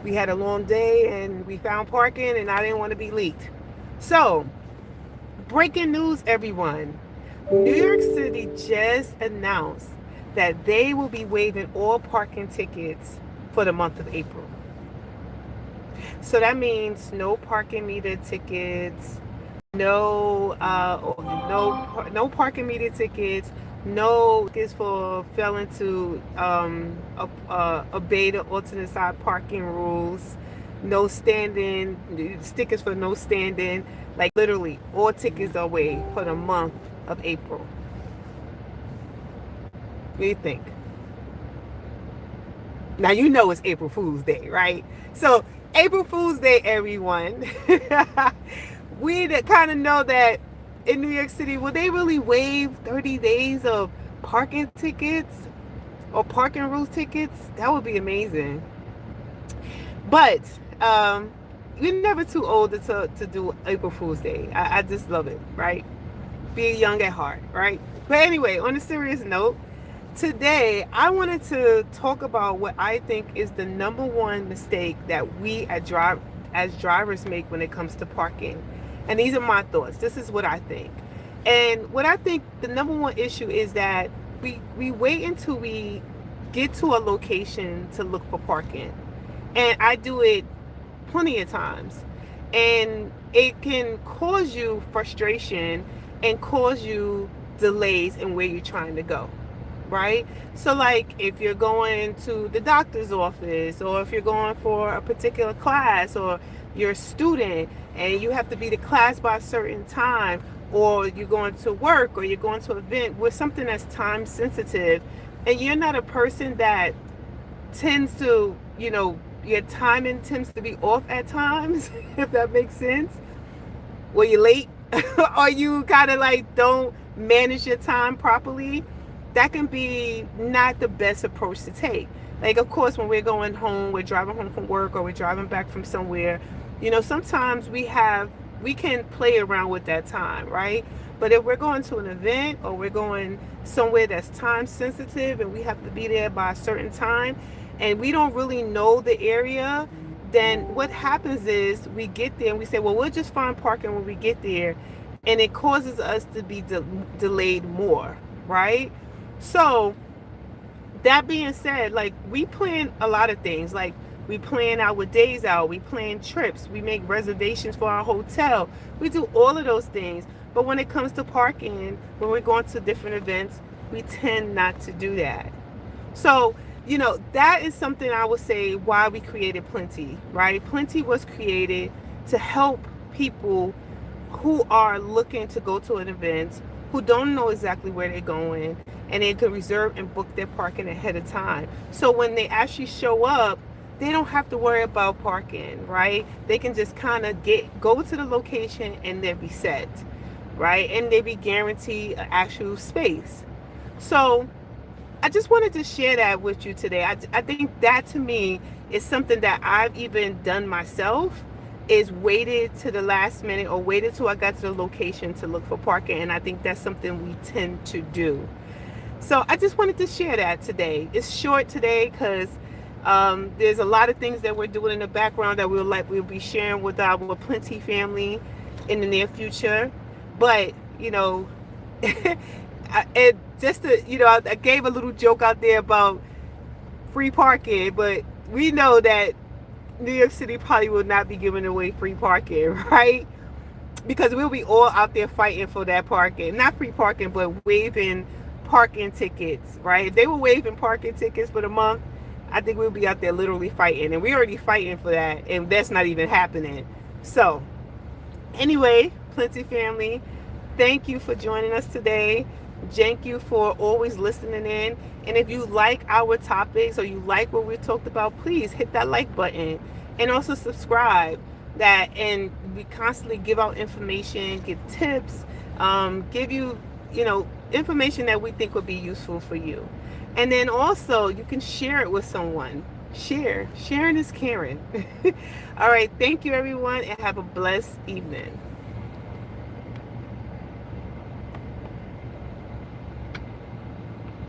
We had a long day and we found parking and I didn't want to be late. So, breaking news, everyone. New York City just announced that they will be waiving all parking tickets for the month of April. So that means no parking meter tickets, no parking meter tickets, no tickets for failing to obey the alternate side parking rules, no standing stickers for no standing. Like literally, all tickets are waived for the month of April. What do you think? Now you know it's April Fool's Day, right? So April Fool's Day, everyone. We kind of know that in New York City, will they really waive 30 days of parking tickets or parking rules tickets? That would be amazing. But we're never too old to do April Fool's Day. I just love it, right? Be young at heart, right? But anyway, on a serious note, today I wanted to talk about what I think is the number one mistake that we as drivers make when it comes to parking. And these are my thoughts. This is what I think. And what I think the number one issue is that we wait until we get to a location to look for parking. And I do it plenty of times. And it can cause you frustration and cause you delays in where you're trying to go, right? So like if you're going to the doctor's office, or if you're going for a particular class, or you're a student and you have to be to class by a certain time, or you're going to work, or you're going to an event with something that's time sensitive, and you're not a person that tends to, your timing tends to be off at times, if that makes sense. Well, you're late, or you kind of like don't manage your time properly, that can be not the best approach to take. Like, of course, when we're going home, we're driving home from work, or we're driving back from somewhere, sometimes we can play around with that time, right? But if we're going to an event, or we're going somewhere that's time sensitive and we have to be there by a certain time, and we don't really know the area, then what happens is we get there and we say, well, we'll just find parking when we get there. And it causes us to be delayed more, right? So that being said, like, we plan a lot of things. Like, we plan our days out, we plan trips, we make reservations for our hotel, we do all of those things. But when it comes to parking, when we're going to different events, we tend not to do that. So that is something I would say why we created Plentyi, right? Plentyi was created to help people who are looking to go to an event, who don't know exactly where they're going, and they can reserve and book their parking ahead of time. So when they actually show up, they don't have to worry about parking, right? They can just kind of go to the location and they'll be set, right? And they be guaranteed an actual space. So I just wanted to share that with you today. I think that, to me, is something that I've even done myself, is waited to the last minute, or waited till I got to the location to look for parking. And I think that's something we tend to do. So I just wanted to share that today. It's short today because there's a lot of things that we're doing in the background that we'll be sharing with our Plentyi family in the near future. But it just I gave a little joke out there about free parking, but we know that New York City probably will not be giving away free parking, right? Because we'll be all out there fighting for that parking. Not free parking, but waiving parking tickets, right? If they were waiving parking tickets for the month, I think we'll be out there literally fighting. And we're already fighting for that, and that's not even happening. So, anyway, Plentyi family, thank you for joining us today. Thank you for always listening in. And if you like our topics, or you like what we talked about, please hit that like button, and also subscribe. And we constantly give out information, give tips, give you information that we think would be useful for you. And then also you can share it with someone. Sharing is caring. All right, thank you everyone, and have a blessed evening.